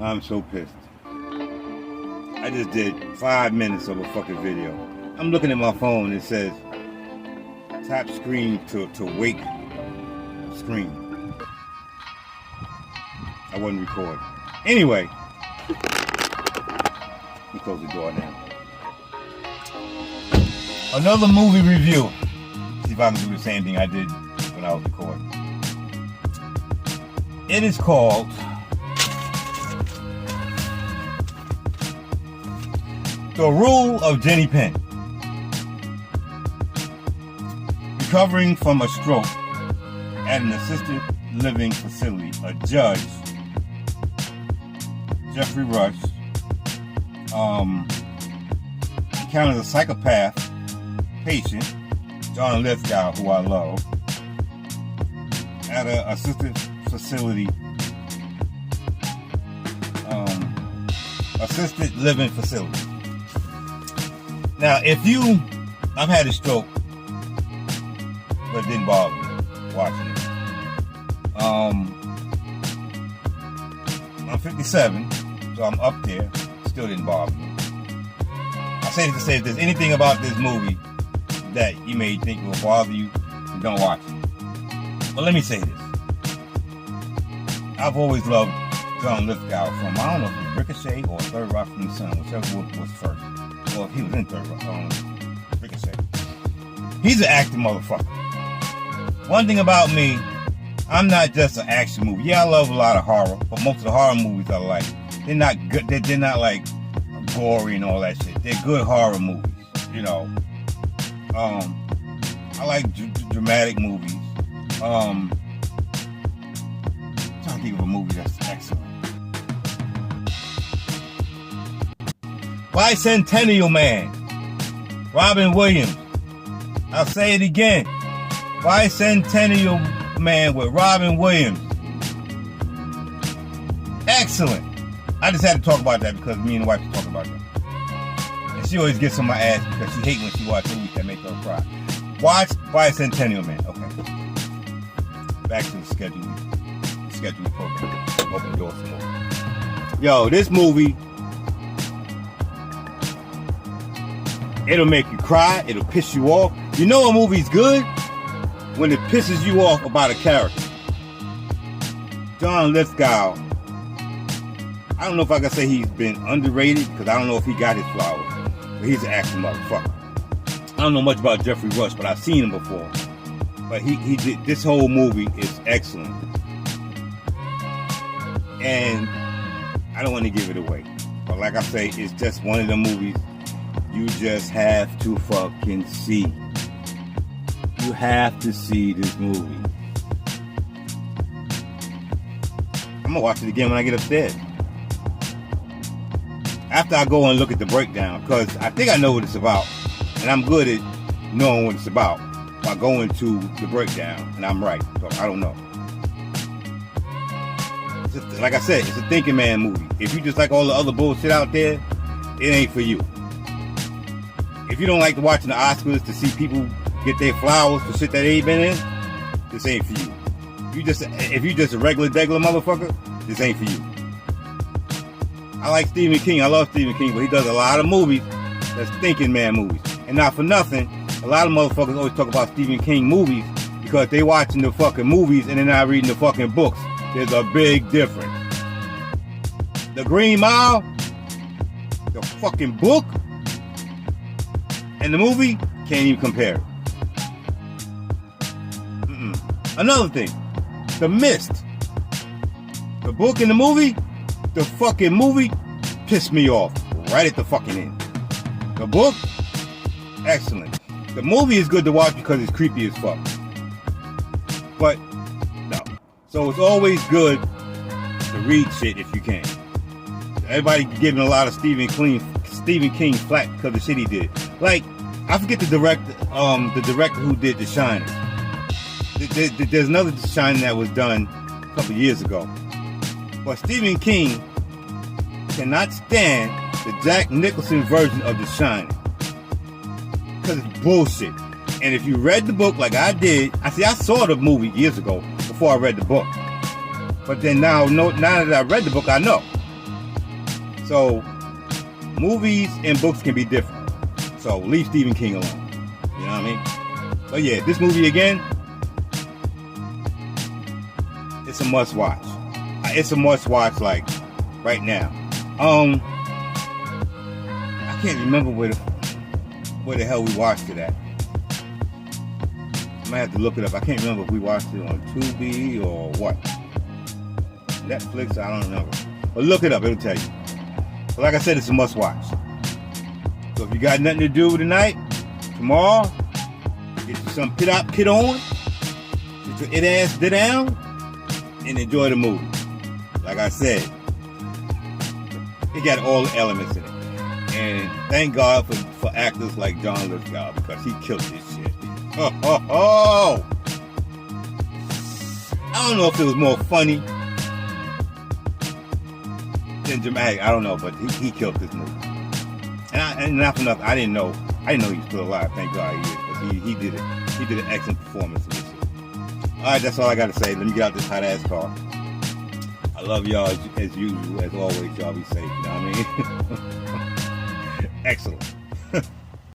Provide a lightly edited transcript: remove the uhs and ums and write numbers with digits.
I'm so pissed. I just did 5 minutes of a fucking video. I'm looking at my phone. It says tap screen to wake screen. I wasn't recording. Anyway, let me close the door now. Another movie review. See if I can do the same thing I did when I was recording. It is called The Rule of Jenny Penn. Recovering from a stroke at an assisted living facility, a judge, Jeffrey Rush, encounters a psychopath patient, John Lithgow, who I love, at an assisted facility, assisted living facility. Now, I've had a stroke, but it didn't bother me watching it. I'm 57, so I'm up there. Still didn't bother me. I say this to say, if there's anything about this movie that you may think will bother you, then don't watch it. But let me say this. I've always loved John Lithgow from, I don't know if it was Ricochet or Third Rock from the Sun, whichever was first. Well, he was in Third Rock, Ricochet. He's an acting motherfucker. One thing about me, I'm not just an action movie. Yeah, I love a lot of horror, but most of the horror movies I like, they're not good. They're not like gory and all that shit. They're good horror movies, you know. I like dramatic movies. I'm trying to think of a movie that's excellent. Bicentennial Man, Robin Williams. I'll say it again. Bicentennial Man with Robin Williams. Excellent. I just had to talk about that because me and the wife were talking about that. And she always gets on my ass because she hates when she watches movies that make her cry. Watch Bicentennial Man. Okay. Back to the schedule program. Open the door some more. Yo, this movie, it'll make you cry. It'll piss you off. You know a movie's good when it pisses you off about a character. John Lithgow, I don't know if I can say he's been underrated because I don't know if he got his flowers, but he's an action motherfucker. I don't know much about Jeffrey Rush, but I've seen him before. But he did, this whole movie is excellent. And I don't want to give it away. But like I say, it's just one of the movies you just have to fucking see. You have to see this movie. I'm gonna watch it again when I get upstairs. After I go and look at the breakdown, because I think I know what it's about. And I'm good at knowing what it's about by going to the breakdown. And I'm right, so I don't know. It's just, like I said, it's a thinking man movie. If you just like all the other bullshit out there, it ain't for you. If you don't like watching the Oscars to see people get their flowers for shit that they ain't been in, this ain't for you. If you just a regular motherfucker, this ain't for you. I like Stephen King. I love Stephen King, but he does a lot of movies that's thinking man movies. And not for nothing, a lot of motherfuckers always talk about Stephen King movies because they watching the fucking movies and they're not reading the fucking books. There's a big difference. The Green Mile, the fucking book, and the movie can't even compare. Another thing, The Mist. The book and the movie, the fucking movie pissed me off right at the fucking end. The book, excellent. The movie is good to watch because it's creepy as fuck. But, no. So it's always good to read shit if you can. Everybody giving a lot of Stephen King flack because of the shit he did. Like, I forget the director who did The Shining. There's another The Shining that was done a couple years ago. But Stephen King cannot stand the Jack Nicholson version of The Shining. Because it's bullshit. And if you read the book like I did, I saw the movie years ago before I read the book. But then now that I've read the book, I know. So movies and books can be different. So leave Stephen King alone. You know what I mean? But yeah, this movie again, it's a must watch. It's a must watch, like right now. I can't remember where the hell we watched it at. I might have to look it up. I can't remember if we watched it on Tubi or what. Netflix, I don't remember. But look it up, it'll tell you. But like I said, it's a must watch. So if you got nothing to do tonight, tomorrow, get you some pit on, get your it ass down, and enjoy the movie. Like I said, it got all the elements in it. And thank God for actors like John Lithgow, because he killed this shit. Oh! I don't know if it was more funny than dramatic. I don't know, but he killed this movie. And not for nothing, I didn't know he was still alive. Thank God he is, because he did it. He did an excellent performance in this shit. All right, that's all I got to say. Let me get out this hot ass car. I love y'all as usual, as always. Y'all be safe. You know what I mean? Excellent.